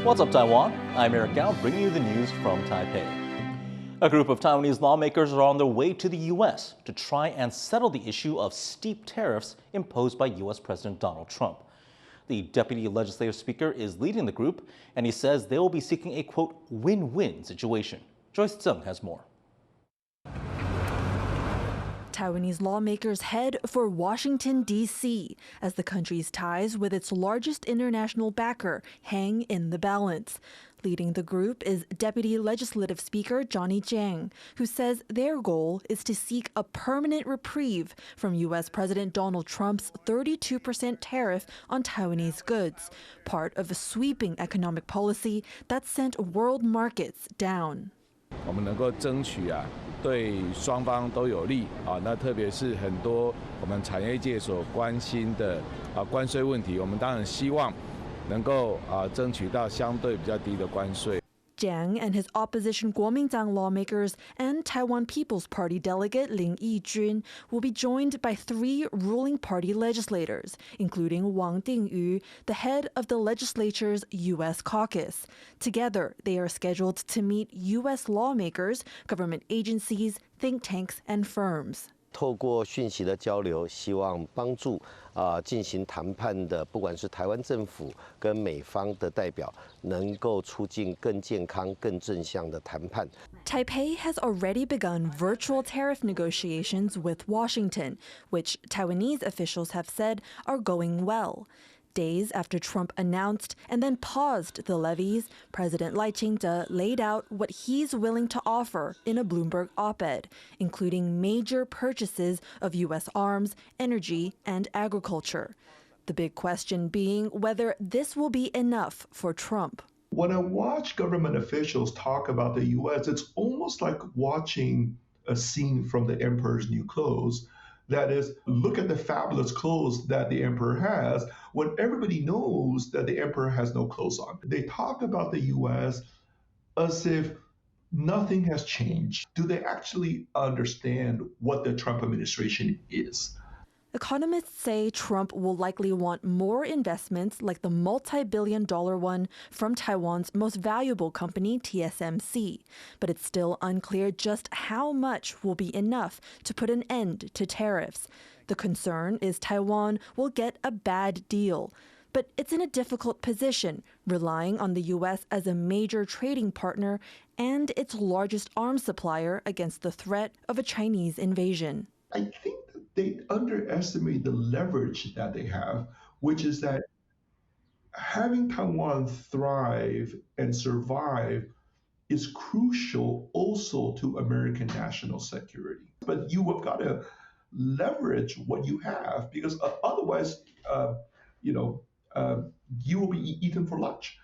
What's up, Taiwan? I'm Eric Gao, bringing you the news from Taipei. A group of Taiwanese lawmakers are on their way to the U.S. to try and settle the issue of steep tariffs imposed by U.S. President Donald Trump. The deputy legislative speaker is leading the group, and he says they will be seeking a, quote, win-win situation. Joyce Tseng has more. Taiwanese lawmakers head for Washington, D.C., as the country's ties with its largest international backer hang in the balance. Leading the group is Deputy Legislative Speaker Johnny Chiang, who says their goal is to seek a permanent reprieve from U.S. President Donald Trump's 32% tariff on Taiwanese goods, part of a sweeping economic policy that sent world markets down. 我们能够争取对双方都有利那特别是很多我们产业界所关心的关税问题，我们当然希望能够争取到相对比较低的关税。 Jiang and his opposition Kuomintang lawmakers and Taiwan People's Party delegate Lin Yijun will be joined by 3 ruling party legislators, including Wang Dingyu, the head of the legislature's U.S. caucus. Together, they are scheduled to meet U.S. lawmakers, government agencies, think tanks, and firms. 透过讯息的交流，希望帮助进行谈判的，不管是台湾政府跟美方的代表，能够促进更健康、更正向的谈判。 Taipei has already begun virtual tariff negotiations with Washington, which Taiwanese officials have said are going well. Days after Trump announced and then paused the levies, President Lai Ching-te laid out what he's willing to offer in a Bloomberg op-ed, including major purchases of U.S. arms, energy, and agriculture. The big question being whether this will be enough for Trump. When I watch government officials talk about the U.S., it's almost like watching a scene from The Emperor's New Clothes. That is, look at the fabulous clothes that the emperor has when everybody knows that the emperor has no clothes on. They talk about the U.S. as if nothing has changed. Do they actually understand what the Trump administration is? Economists say Trump will likely want more investments like the multi-billion-dollar one from Taiwan's most valuable company, TSMC. But it's still unclear just how much will be enough to put an end to tariffs. The concern is Taiwan will get a bad deal. But it's in a difficult position, relying on the U.S. as a major trading partner and its largest arms supplier against the threat of a Chinese invasion. I think they underestimate the leverage that they have, which is that having Taiwan thrive and survive is crucial also to American national security. But you have got to leverage what you have, because otherwise, you will be eaten for lunch.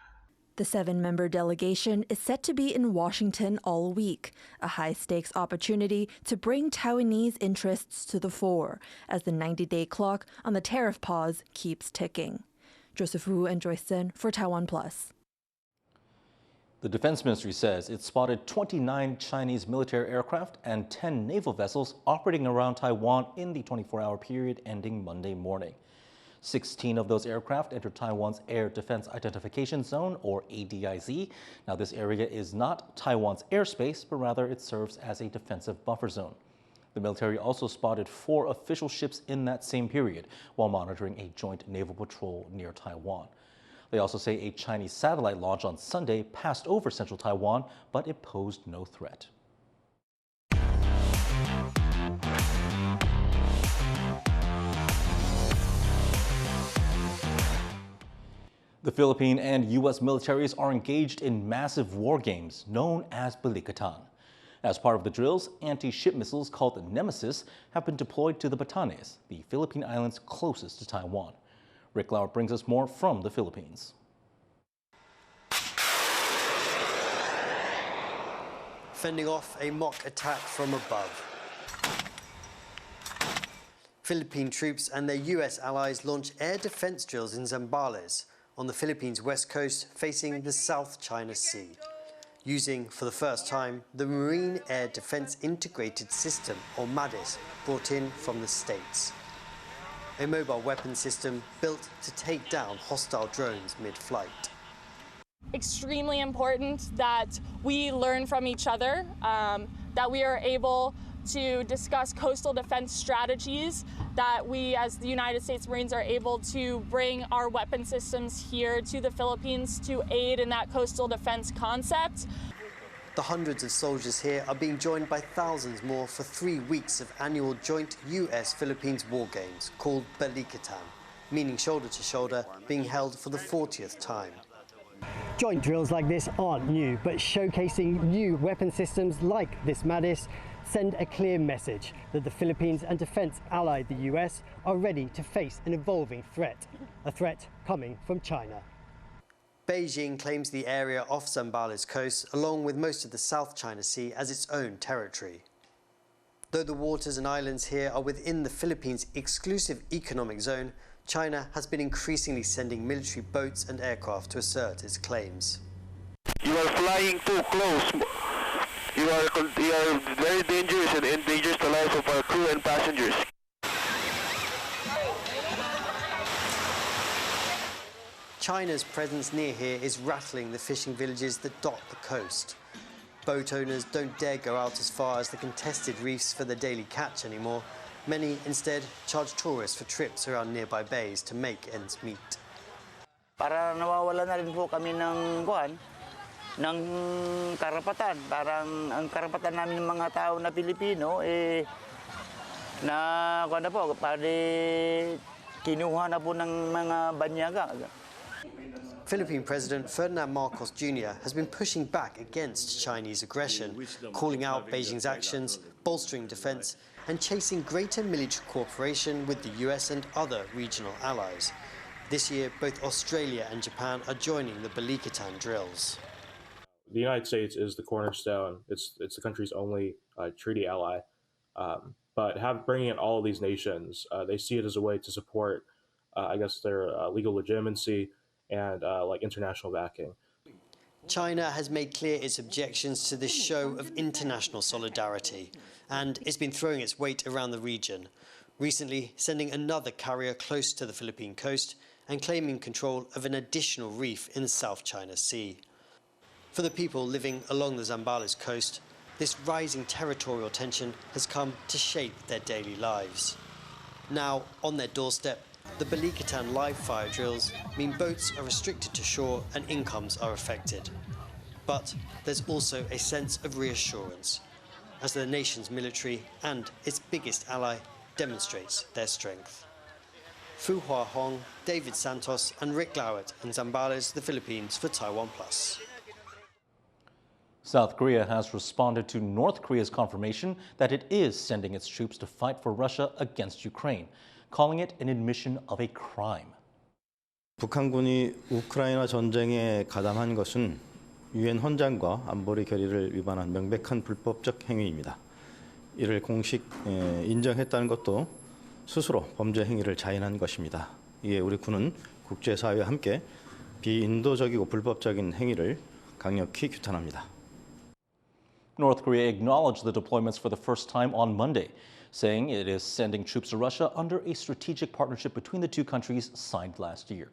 The 7-member delegation is set to be in Washington all week, a high-stakes opportunity to bring Taiwanese interests to the fore as the 90-day clock on the tariff pause keeps ticking. Joseph Wu and Joyce Chen for TaiwanPlus. The Defense Ministry says it spotted 29 Chinese military aircraft and 10 naval vessels operating around Taiwan in the 24-hour period ending Monday morning. 16 of those aircraft entered Taiwan's Air Defense Identification Zone, or ADIZ. Now, this area is not Taiwan's airspace, but rather it serves as a defensive buffer zone. The military also spotted 4 official ships in that same period while monitoring a joint naval patrol near Taiwan. They also say a Chinese satellite launch on Sunday passed over central Taiwan, but it posed no threat. The Philippine and U.S. militaries are engaged in massive war games known as Balikatan. As part of the drills, anti-ship missiles called the Nemesis have been deployed to the Batanes, the Philippine islands closest to Taiwan. Rick Lauer brings us more from the Philippines. Fending off a mock attack from above. Philippine troops and their U.S. allies launch air defense drills in Zambales, on the Philippines' west coast facing the South China Sea, using for the first time the Marine Air Defense Integrated System, or MADIS, brought in from the States. A mobile weapon system built to take down hostile drones mid-flight. Extremely important that we learn from each other, that we are able to discuss coastal defense strategies, that we as the United States Marines are able to bring our weapon systems here to the Philippines to aid in that coastal defense concept. The hundreds of soldiers here are being joined by thousands more for 3 weeks of annual joint US-Philippines war games called Balikatan, meaning shoulder to shoulder, being held for the 40th time. Joint drills like this aren't new, but showcasing new weapon systems like this MADIS send a clear message that the Philippines and defense ally the US are ready to face an evolving threat, a threat coming from China. Beijing claims the area off Zambales coast, along with most of the South China Sea, as its own territory. Though the waters and islands here are within the Philippines' exclusive economic zone, China has been increasingly sending military boats and aircraft to assert its claims. You are flying too close. You are very dangerous and endangers the life of our crew and passengers. China's presence near here is rattling the fishing villages that dot the coast. Boat owners don't dare go out as far as the contested reefs for their daily catch anymore. Many instead charge tourists for trips around nearby bays to make ends meet. Para nawawala na rin po kami ng karapatan. Parang ang karapatan namin ng mga tao na Pilipino na po, kinuha na po ng mga banyaga. Philippine President Ferdinand Marcos Jr. has been pushing back against Chinese aggression, calling out Beijing's actions, bolstering defense, and chasing greater military cooperation with the US and other regional allies. This year, both Australia and Japan are joining the Balikatan drills. The United States is the cornerstone. It's the country's only treaty ally. But bringing in all of these nations, they see it as a way to support, I guess, their legal legitimacy and international backing. China has made clear its objections to this show of international solidarity, and it's been throwing its weight around the region, recently sending another carrier close to the Philippine coast and claiming control of an additional reef in the South China Sea. For the people living along the Zambales coast, this rising territorial tension has come to shape their daily lives. Now, on their doorstep, the Balikatan live fire drills mean boats are restricted to shore and incomes are affected. But there's also a sense of reassurance as the nation's military and its biggest ally demonstrates their strength. Fu Hua Hong, David Santos and Rick Lowett in Zambales, the Philippines for TaiwanPlus. South Korea has responded to North Korea's confirmation that it is sending its troops to fight for Russia against Ukraine, calling it an admission of a crime. 북한군이 우크라이나 전쟁에 가담한 것은 유엔 헌장과 안보리 결의를 위반한 명백한 불법적 행위입니다. 이를 공식 인정했다는 것도 스스로 범죄 행위를 자인한 것입니다. 이에 우리 군은 국제사회와 함께 비인도적이고 불법적인 행위를 강력히 규탄합니다. North Korea acknowledged the deployments for the first time on Monday, saying it is sending troops to Russia under a strategic partnership between the two countries signed last year.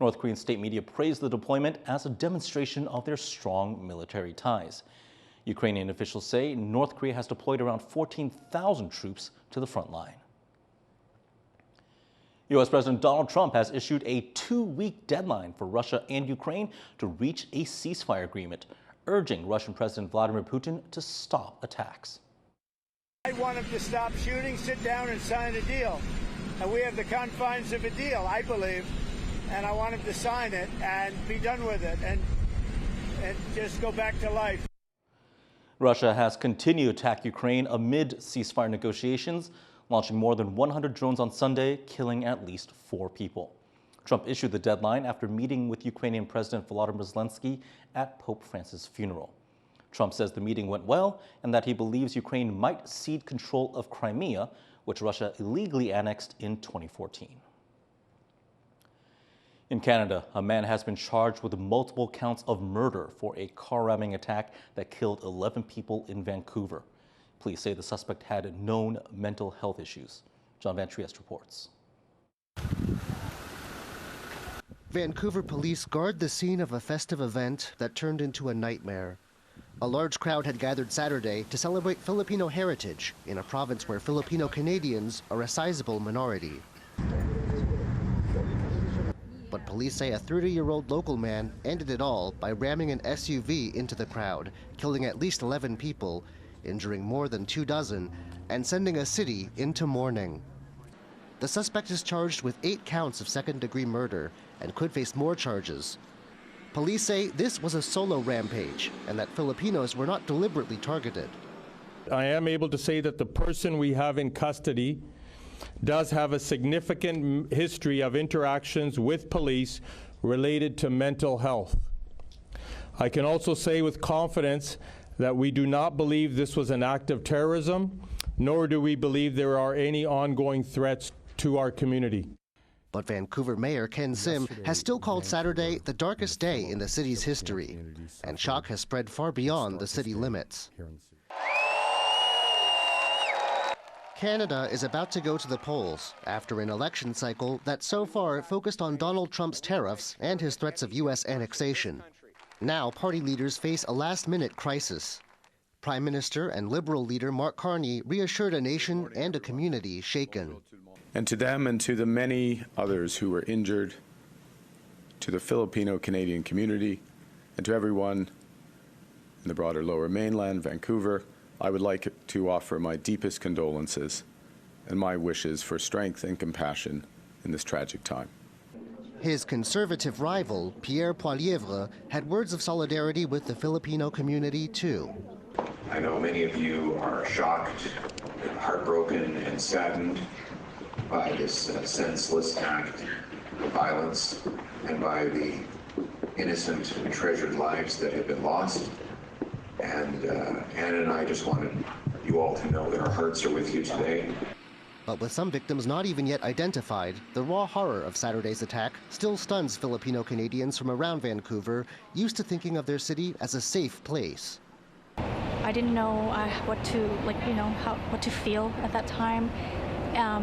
North Korean state media praised the deployment as a demonstration of their strong military ties. Ukrainian officials say North Korea has deployed around 14,000 troops to the front line. U.S. President Donald Trump has issued a 2-week deadline for Russia and Ukraine to reach a ceasefire agreement, urging Russian President Vladimir Putin to stop attacks. I want him to stop shooting, sit down and sign a deal. And we have the confines of a deal, I believe. And I want him to sign it and be done with it and just go back to life. Russia has continued to attack Ukraine amid ceasefire negotiations, launching more than 100 drones on Sunday, killing at least 4 people. Trump issued the deadline after meeting with Ukrainian President Volodymyr Zelensky at Pope Francis' funeral. Trump says the meeting went well and that he believes Ukraine might cede control of Crimea, which Russia illegally annexed in 2014. In Canada, a man has been charged with multiple counts of murder for a car ramming attack that killed 11 people in Vancouver. Police say the suspect had known mental health issues. John Van Trieste reports. Vancouver police guard the scene of a festive event that turned into a nightmare. A large crowd had gathered Saturday to celebrate Filipino heritage in a province where Filipino Canadians are a sizable minority. But police say a 30-year-old local man ended it all by ramming an SUV into the crowd, killing at least 11 people, injuring more than 24, and sending a city into mourning. The suspect is charged with 8 counts of second-degree murder and could face more charges. Police say this was a solo rampage and that Filipinos were not deliberately targeted. I am able to say that the person we have in custody does have a significant history of interactions with police related to mental health. I can also say with confidence that we do not believe this was an act of terrorism, nor do we believe there are any ongoing threats to our community. But Vancouver Mayor Ken Sim has still called Saturday the darkest day in the city's history, and shock has spread far beyond the city limits. Canada is about to go to the polls after an election cycle that so far focused on Donald Trump's tariffs and his threats of U.S. annexation. Now party leaders face a last-minute crisis. Prime Minister and Liberal leader Mark Carney reassured a nation and a community shaken. And to them and to the many others who were injured, to the Filipino-Canadian community, and to everyone in the broader Lower Mainland, Vancouver, I would like to offer my deepest condolences and my wishes for strength and compassion in this tragic time. His conservative rival, Pierre Poilievre, had words of solidarity with the Filipino community, too. I know many of you are shocked, heartbroken, and saddened by this senseless act of violence and by the innocent and treasured lives that have been lost. And Anna and I just wanted you all to know that our hearts are with you today. But with some victims not even yet identified, the raw horror of Saturday's attack still stuns Filipino Canadians from around Vancouver, used to thinking of their city as a safe place. I didn't know what to feel at that time.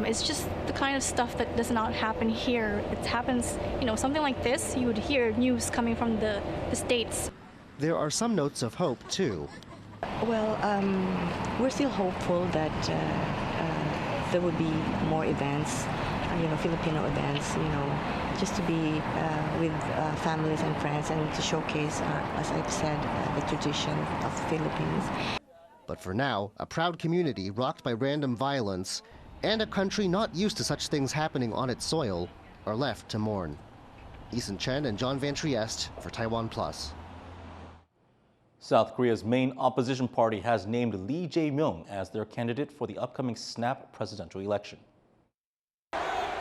It's just the kind of stuff that does not happen here. It happens, something like this, you would hear news coming from the States. There are some notes of hope, too. Well, we're still hopeful that there will be more events, Filipino events, just to be with families and friends and to showcase, as I've said, the tradition of the Philippines. But for now, a proud community rocked by random violence and a country not used to such things happening on its soil are left to mourn. Ethan Chen and John Van Trieste for TaiwanPlus. South Korea's main opposition party has named Lee Jae-myung as their candidate for the upcoming snap presidential election.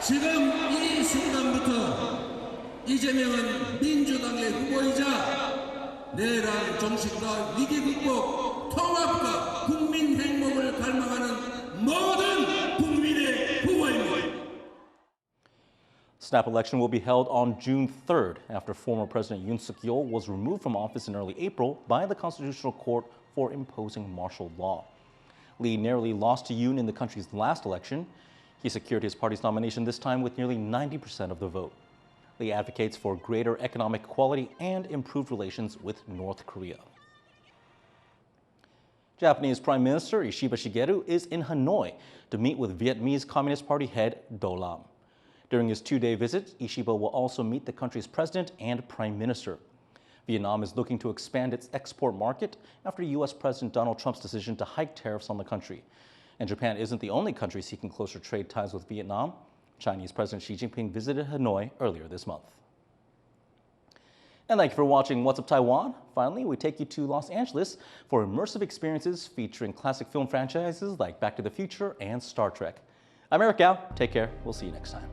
지금 이 순간부터 이재명은 민주당의 후보이자 내란 정신과 위기 극복, 통합과 국민 행복을 갈망하는 모든 국민의 후보입니다. Snap election will be held on June 3rd after former President Yoon Suk-yeol was removed from office in early April by the Constitutional Court for imposing martial law. Lee narrowly lost to Yoon in the country's last election. He secured his party's nomination this time with nearly 90% of the vote. Lee advocates for greater economic equality and improved relations with North Korea. Japanese Prime Minister Ishiba Shigeru is in Hanoi to meet with Vietnamese Communist Party head Do Lam. During his 2-day visit, Ishiba will also meet the country's president and prime minister. Vietnam is looking to expand its export market after U.S. President Donald Trump's decision to hike tariffs on the country. And Japan isn't the only country seeking closer trade ties with Vietnam. Chinese President Xi Jinping visited Hanoi earlier this month. And thank you for watching What's Up Taiwan. Finally, we take you to Los Angeles for immersive experiences featuring classic film franchises like Back to the Future and Star Trek. I'm Eric Gao. Take care. We'll see you next time.